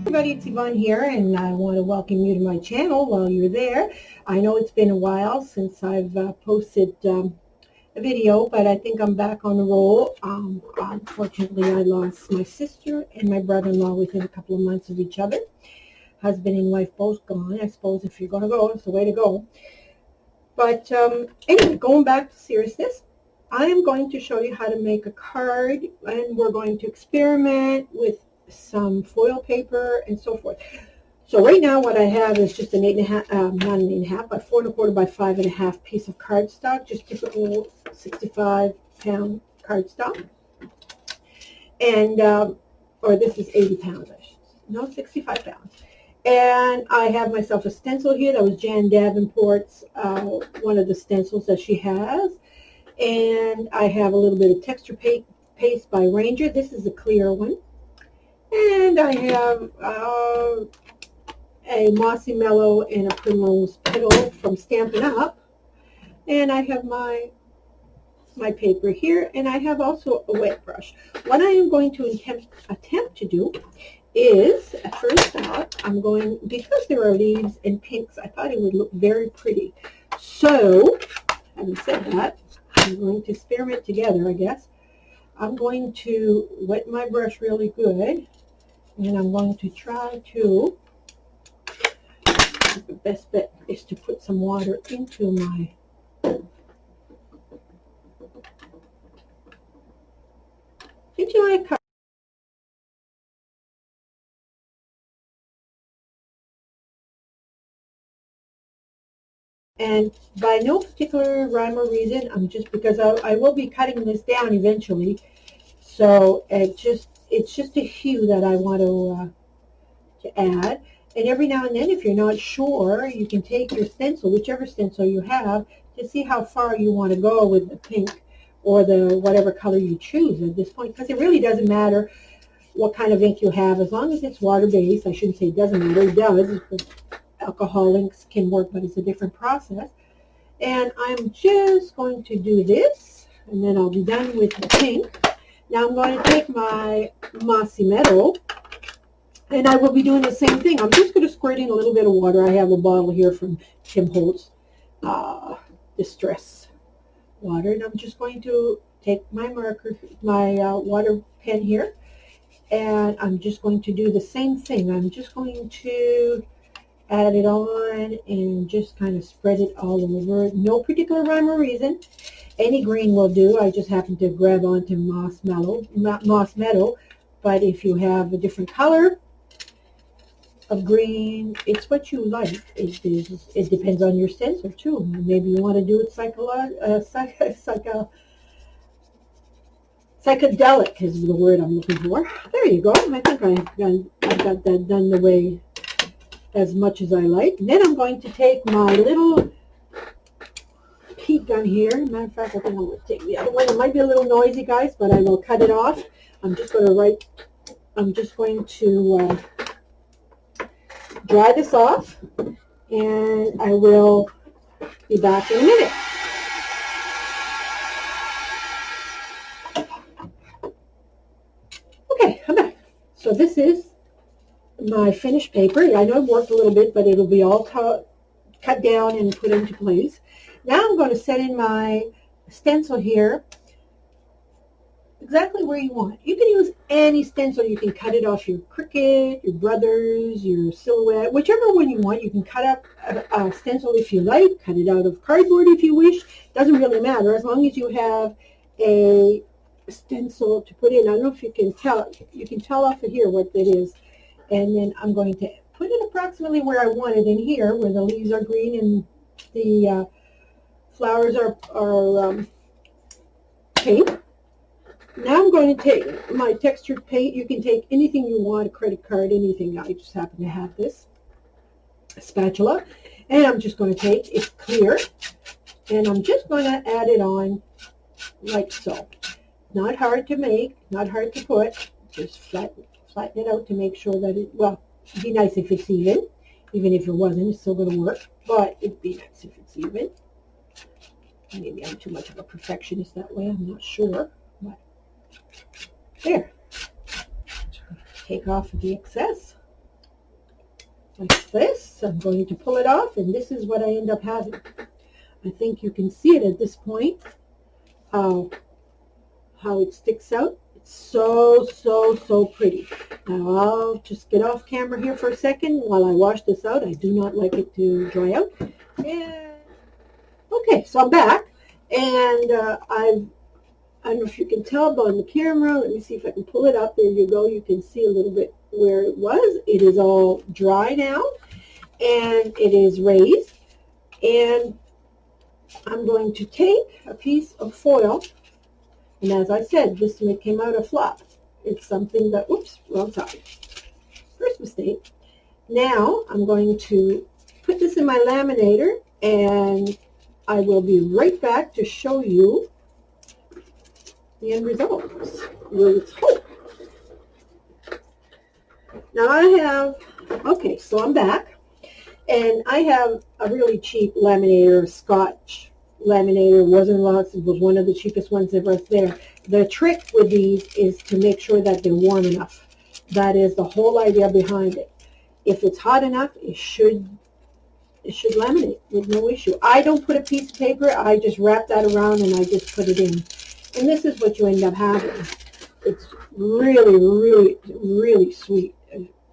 Everybody, it's Yvonne here, and I want to welcome you to my channel while you're there. I know it's been a while since I've posted a video, but I think I'm back on the roll. Unfortunately, I lost my sister and my brother-in-law within a couple of months of each other. Husband and wife both gone. I suppose if you're going to go, it's the way to go. But anyway, going back to seriousness, I am going to show you how to make a card, and we're going to experiment with some foil paper and so forth. So right now what I have is just an 8.5, not an 8.5, but 4.25 by 5.5 piece of cardstock, just typical 65-pound cardstock. And, or this is 80 pounds, no, 65 pounds. And I have myself a stencil here. That was Jan Davenport's, one of the stencils that she has. And I have a little bit of texture paste by Ranger. This is a clear one. And I have a Mossy Mellow and a Primrose Petal from Stampin' Up. And I have my paper here, and I have also a wet brush. What I am going to attempt to do is, first off, I'm going, because there are leaves and pinks, I thought it would look very pretty. So, having said that, I'm going to experiment together, I guess. I'm going to wet my brush really good, and I'm going to try to, the best bet is to put some water into my cup. And by no particular rhyme or reason, because I will be cutting this down eventually. So it's just a hue that I want to add. And every now and then, if you're not sure, you can take your stencil, whichever stencil you have, to see how far you want to go with the pink or the whatever color you choose at this point, because it really doesn't matter what kind of ink you have, as long as it's water-based. I shouldn't say it doesn't matter, it does. Alcohol inks can work, but it's a different process. And I'm just going to do this, and then I'll be done with the pink. Now I'm going to take my Mossy Meadow, and I will be doing the same thing. I'm just going to squirt in a little bit of water. I have a bottle here from Tim Holtz Distress Water, and I'm just going to take my marker, my water pen here, and I'm just going to do the same thing. I'm just going to add it on and just kind of spread it all over. No particular rhyme or reason. Any green will do. I just happen to grab onto Moss Meadow, but if you have a different color of green, it's what you like. It depends on your stencil too. Maybe you want to do it psychedelic is the word I'm looking for. There you go. I think I've got that done the way as much as I like. And then I'm going to take my little heat gun here. Matter of fact, I think I'm going to take the other one. It might be a little noisy, guys, but I will cut it off. I'm just going to dry this off, and I will be back in a minute. Okay, I'm back. So this is my finished paper. I know I've worked a little bit, but it'll be all cut down and put into place. Now I'm going to set in my stencil here exactly where you want. You can use any stencil. You can cut it off your Cricut, your Brothers, your Silhouette, whichever one you want. You can cut up a stencil if you like, cut it out of cardboard if you wish. Doesn't really matter, as long as you have a stencil to put in. I don't know if you can tell. You can tell off of here what it is. And then I'm going to put it approximately where I want it in here, where the leaves are green and the flowers are pink. Now I'm going to take my textured paint. You can take anything you want, a credit card, anything. I just happen to have this, a spatula. And I'm just going to take, it's clear, and I'm just going to add it on like so. Not hard to make, not hard to put, just flatten it out to make sure that it, well, it'd be nice if it's even. Even if it wasn't, it's still going to work, but it'd be nice if it's even. Maybe I'm too much of a perfectionist that way, I'm not sure. But there. Take off the excess. like this. I'm going to pull it off, and this is what I end up having. I think you can see it at this point, how it sticks out. It's so pretty. Now I'll just get off camera here for a second while I wash this out. I do not like it to dry out. And okay, so I'm back, and I don't know if you can tell by the camera. Let me see if I can pull it up. There you go. You can see a little bit where it was. It is all dry now, and it is raised. And I'm going to take a piece of foil, and as I said, this came out of fluff. It's something that, oops, wrong side. First mistake. Now I'm going to put this in my laminator, and I will be right back to show you the end results. Let's hope. Now I have, okay, so I'm back, and I have a really cheap laminator, Scotch laminator. It was one of the cheapest ones that was there. The trick with these is to make sure that they're warm enough. That is the whole idea behind it. If it's hot enough, it should laminate with no issue. I don't put a piece of paper. I just wrap that around and I just put it in. And this is what you end up having. It's really sweet.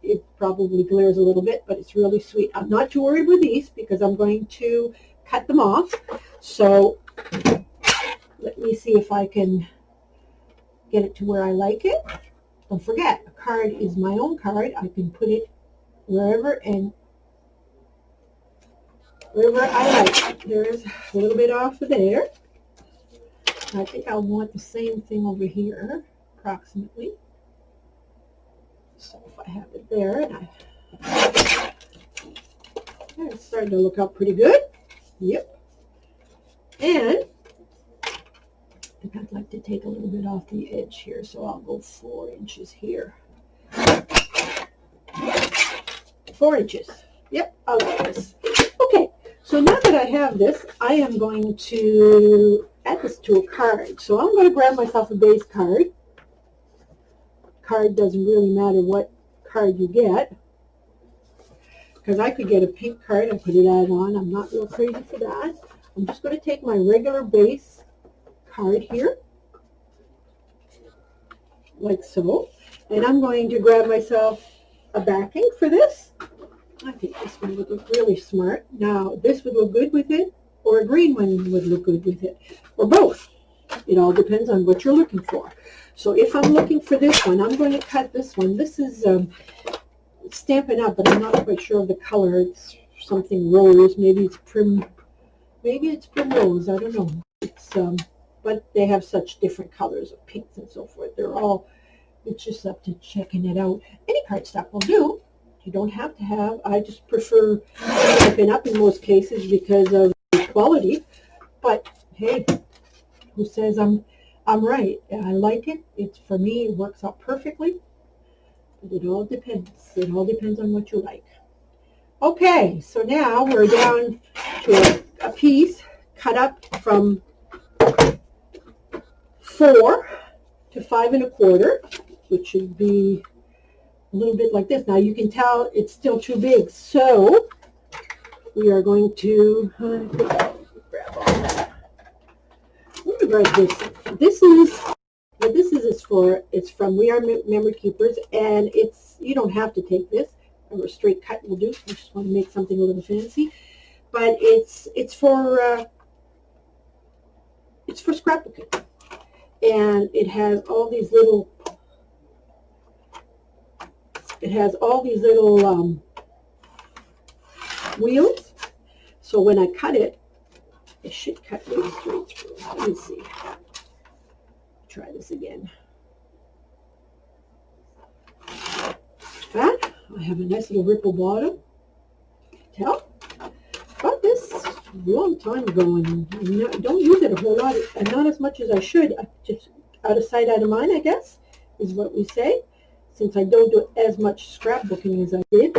It probably glares a little bit, but it's really sweet. I'm not too worried with these because I'm going to cut them off. So let me see if I can get it to where I like it. Don't forget, a card is my own card. I can put it wherever I like. There's a little bit off of there. I think I'll want the same thing over here, approximately. So if I have it there, and it's starting to look out pretty good. Yep. And I think I'd like to take a little bit off the edge here, so I'll go 4 inches here. 4 inches. Yep, I'll do this. Okay, so now that I have this, I am going to add this to a card. So I'm going to grab myself a base card. Card doesn't really matter what card you get, because I could get a pink card and put it on. I'm not real crazy for that. I'm just going to take my regular base card here, like so, and I'm going to grab myself a backing for this. I think this one would look really smart. Now, this would look good with it, or a green one would look good with it, or both. It all depends on what you're looking for. So if I'm looking for this one, I'm going to cut this one. This is Stampin' Up, but I'm not quite sure of the color. It's something rose. Maybe it's primrose. I don't know. It's but they have such different colors of pinks and so forth. It's just up to checking it out. Any cardstock will do. You don't have to have. I just prefer Stampin' Up in most cases because of the quality. But hey, who says I'm right? I like it. It's, for me, it works out perfectly. But it all depends. It all depends on what you like. Okay, so now we're down to a piece cut up from 4 to 5 1/4, which should be a little bit like this. Now you can tell it's still too big, so we are going to grab all that. Let me grab this. What this is for. It's from We Are Memory Keepers, and you don't have to take this. A straight cut will do. I just want to make something a little fancy, but it's for scrapbooking, and it has all these little wheels. So when I cut it, it should cut really straight through. Let me see. Try this again. That I have a nice little ripple bottom. Tell? Got this a long time ago, and don't use it a whole lot, and not as much as I should. Just out of sight, out of mind, I guess, is what we say, since I don't do as much scrapbooking as I did.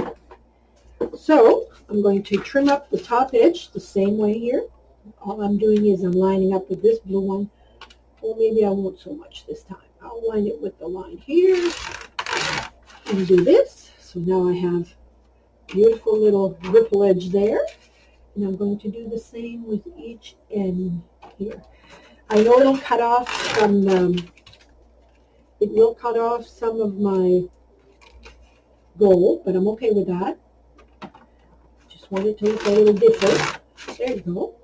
So I'm going to trim up the top edge the same way here. All I'm doing is I'm lining up with this blue one. Or maybe I won't so much this time. I'll line it with the line here and do this. So now I have Beautiful little ripple edge there. And I'm going to do the same with each end here. I know it'll cut off some, it will cut off some of my gold, but I'm okay with that. Just want it to look a little different. There you go.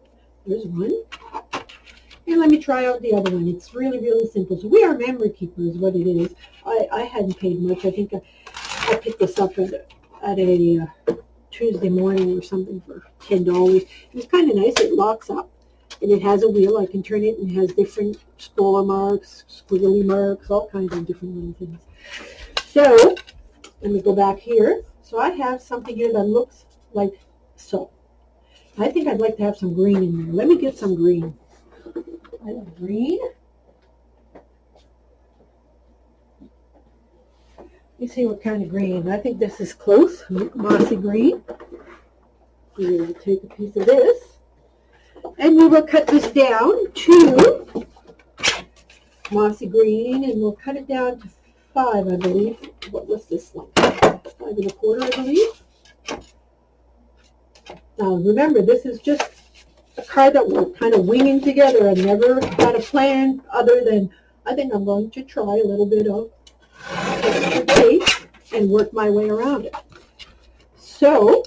There's one. And let me try out the other one. It's really, really simple. So we are memory keeper is what it is. I hadn't paid much. I think I picked this up at a Tuesday morning or something for $10. It's kind of nice. It locks up, and it has a wheel. I can turn it, and it has different scroller marks, squiggly marks, all kinds of different little things. So let me go back here. So I have something here that looks like so. I think I'd like to have some green in there. Let me get some green. I love green. Let me see what kind of green. I think this is close, mossy green. We will take a piece of this, and we will cut this down to mossy green, and we'll cut it down to 5, I believe. What was this one? 5 1/4, I believe. Now, remember, this is just a card that we're kind of winging together. I've never had a plan other than I think I'm going to try a little bit of extra tape and work my way around it. So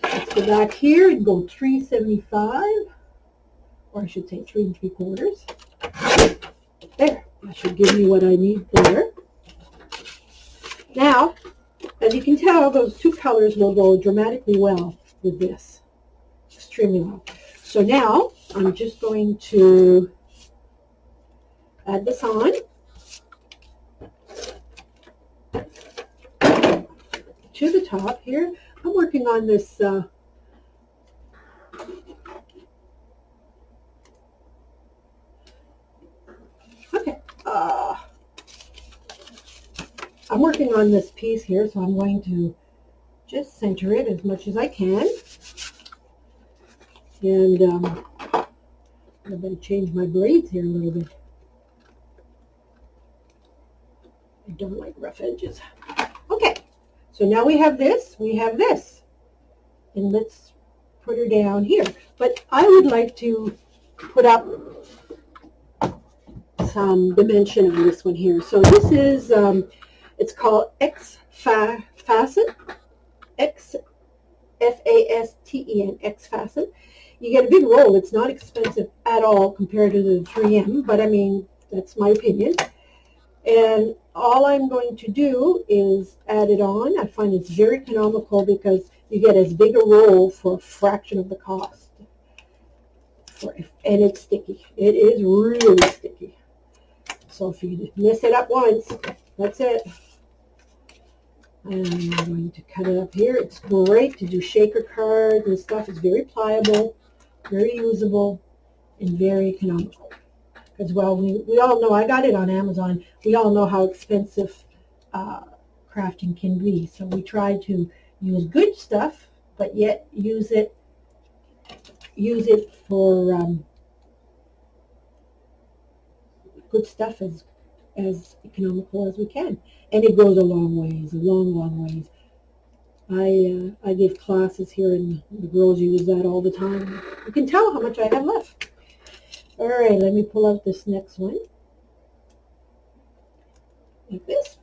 let's go back here and go 3.75, or I should say 3 3/4. There, that should give me what I need there. Now, as you can tell, those two colors will go dramatically well with this, extremely well. So now I'm just going to add this on to the top here. I'm working on this I'm working on this piece here, so I'm going to just center it as much as I can. And I'm going to change my blades here a little bit. I don't like rough edges. Okay, so now we have this, and let's put her down here. But I would like to put up some dimension on this one here. So this is, it's called X-Fasten, X-F-A-S-T-E-N, X-Fasten. You get a big roll. It's not expensive at all compared to the 3M, but I mean, that's my opinion. And all I'm going to do is add it on. I find it's very economical because you get as big a roll for a fraction of the cost. And it's sticky. It is really sticky. So if you mess it up once, that's it. And I'm going to cut it up here. It's great to do shaker cards and stuff. It's very pliable, very usable, and very economical. As well, we all know, I got it on Amazon, we all know how expensive crafting can be. So we try to use good stuff, but yet use it for good stuff as economical as we can. And it goes a long ways, a long ways. I give classes here, and the girls use that all the time. You can tell how much I have left. All right, let me pull out this next one, like this.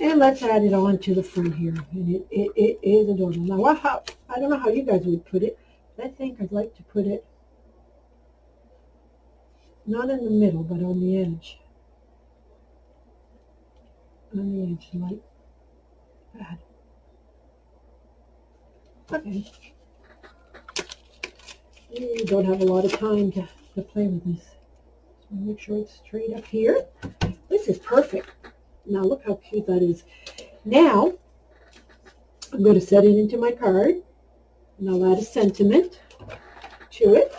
And let's add it on to the front here. And it is adorable. Now, I don't know how you guys would put it, but I think I'd like to put it not in the middle, but on the edge. On the edge, like that. Okay. You don't have a lot of time to play with this. So make sure it's straight up here. This is perfect. Now look how cute that is. Now I'm going to set it into my card, and I'll add a sentiment to it.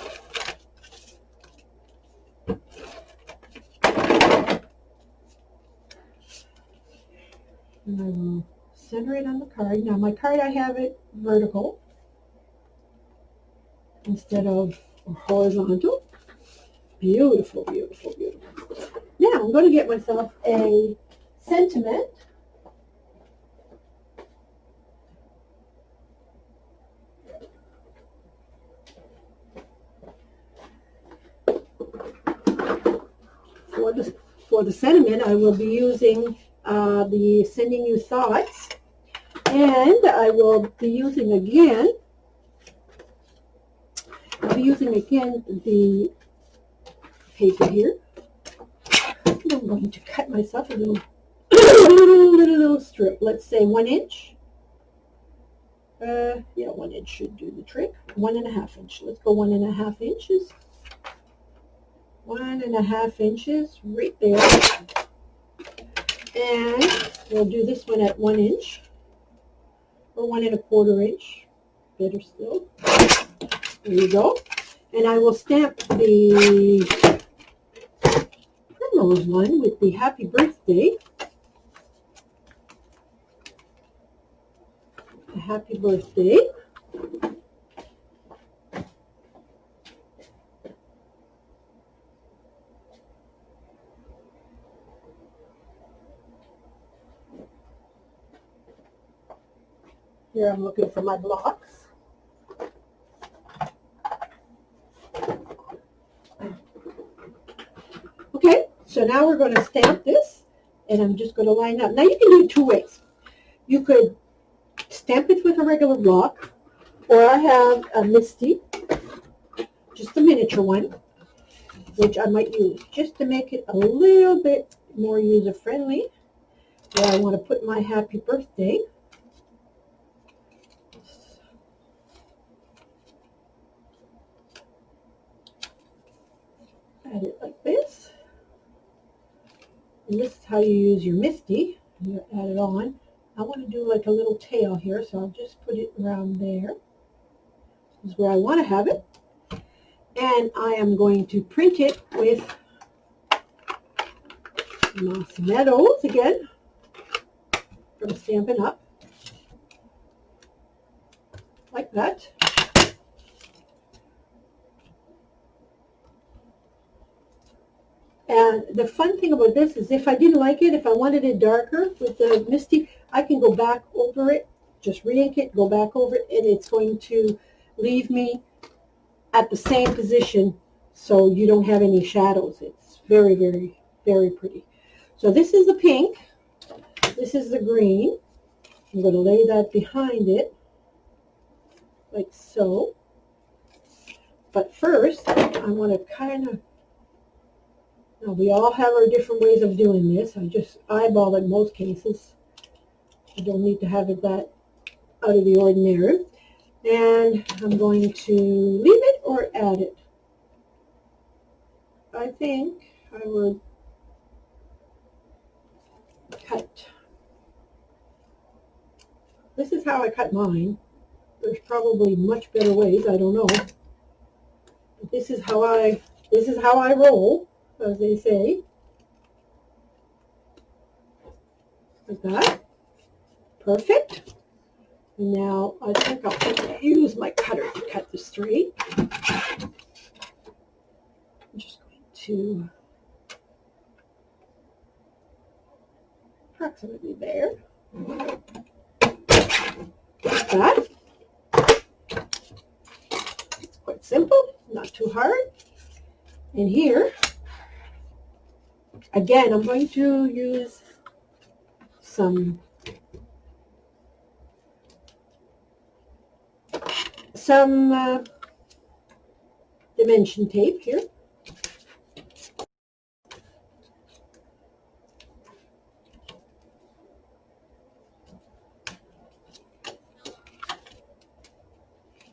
And I will center it on the card. Now my card, I have it vertical instead of horizontal. Beautiful, beautiful, beautiful. Now I'm going to get myself a sentiment. For the sentiment, I will be using the Sending You Thoughts, and I will be using again. I'll be using again the paper here. And I'm going to cut myself a little, little strip. Let's say 1 inch. Yeah, 1 inch should do the trick. 1.5 inch. Let's go 1.5 inches. 1.5 inches right there. And we'll do this one at 1 inch or 1.25 inch. Better still. There you go. And I will stamp the primrose one with the happy birthday. The happy birthday. Here I'm looking for my blocks. Okay, so now we're going to stamp this, and I'm just going to line up. Now you can do it 2 ways. You could stamp it with a regular block, or I have a Misty, just a miniature one, which I might use just to make it a little bit more user-friendly, where I want to put my happy birthday. Add it like this. And this is how you use your Misty. You add it on. I want to do like a little tail here, so I'll just put it around there. This is where I want to have it. And I am going to print it with Moss Meadows again from Stampin' Up. Like that. And the fun thing about this is if I didn't like it, if I wanted it darker with the Misty, I can go back over it, just re-ink it, go back over it, and it's going to leave me at the same position so you don't have any shadows. It's very, very, very pretty. So this is the pink. This is the green. I'm going to lay that behind it, like so. But first, I want to kind of, now we all have our different ways of doing this. I just eyeball it in most cases. I don't need to have it that out of the ordinary. And I'm going to leave it or add it. I think I would cut. This is how I cut mine. There's probably much better ways, I don't know. But this is how I roll, as they say. Like that. Perfect. Now I think I'll use my cutter to cut this straight. I'm just going to approximately there. Like that. It's quite simple, not too hard. And here, again, I'm going to use some dimension tape here.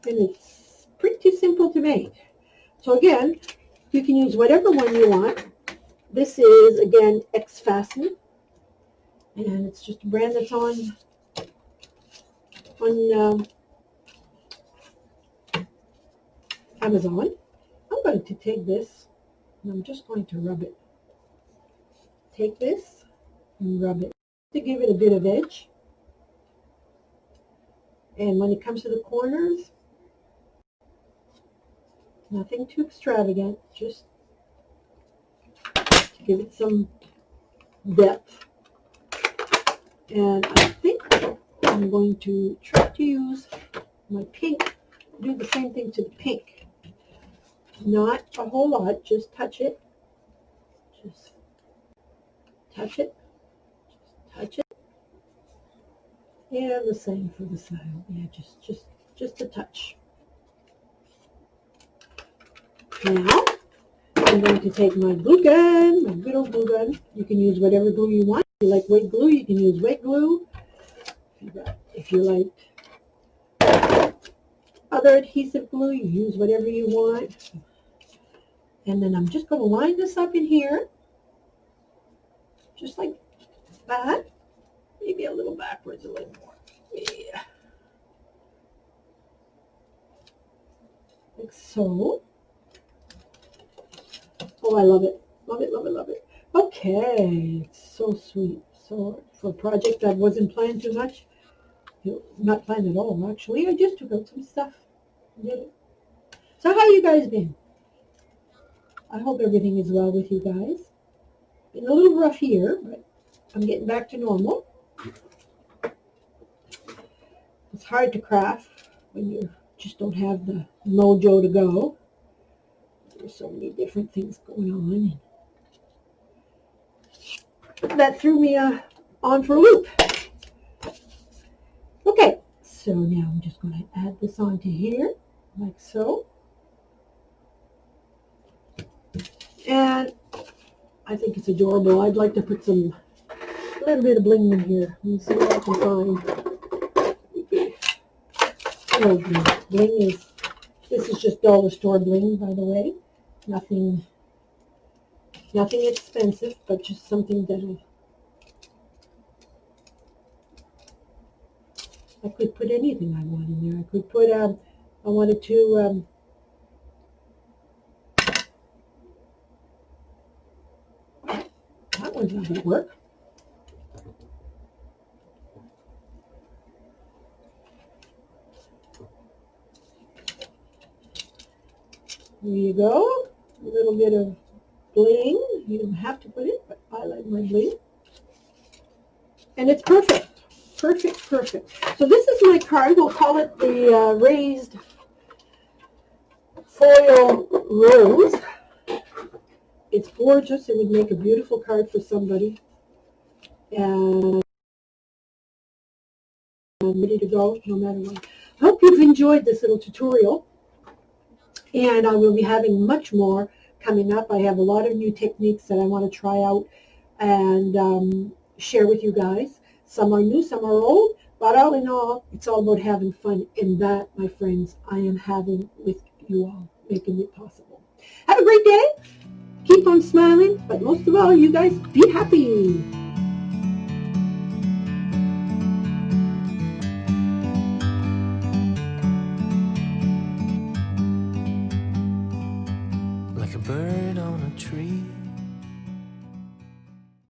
And it's pretty simple to make. So again, you can use whatever one you want. This is, again, X-Fasten. And it's just a brand that's on Amazon. I'm going to take this and I'm just going to rub it. Take this and rub it to give it a bit of edge. And when it comes to the corners, nothing too extravagant, just give it some depth. And I think I'm going to try to use my pink, do the same thing to the pink. Not a whole lot, just touch it. Just touch it. Just touch it. And the same for the side. Yeah, just a touch. Now, I'm going to take my glue gun, my good old glue gun. You can use whatever glue you want. If you like wet glue, you can use wet glue. If you like other adhesive glue, you use whatever you want. And then I'm just going to line this up in here, just like that. Maybe a little backwards, a little more. Yeah. Like so. Oh, I love it. Love it, love it, love it. Okay, it's so sweet. So for a project that wasn't planned too much, not planned at all, actually. I just took out some stuff and did it. So how you guys been? I hope everything is well with you guys. Been a little rough here, but I'm getting back to normal. It's hard to craft when you just don't have the mojo to go. There's so many different things going on. That threw me on for a loop. Okay, so now I'm just going to add this onto here, like so. And I think it's adorable. I'd like to put a little bit of bling in here. Let me see what I can find. Oh, bling this is just dollar store bling, by the way. Nothing expensive, but just something that'll, I could put anything I want in there. I could put, I wanted to, that one's not going to work. There you go. A little bit of bling. You don't have to put it, but I like my bling. And it's perfect. Perfect, perfect. So this is my card. We'll call it the raised foil rose. It's gorgeous. It would make a beautiful card for somebody. And I'm ready to go no matter what. I hope you've enjoyed this little tutorial. And I will be having much more coming up. I have a lot of new techniques that I want to try out and share with you guys. Some are new, some are old, but all in all, it's all about having fun. And that, my friends, I am having with you all, making it possible. Have a great day. Keep on smiling, but most of all, you guys, be happy.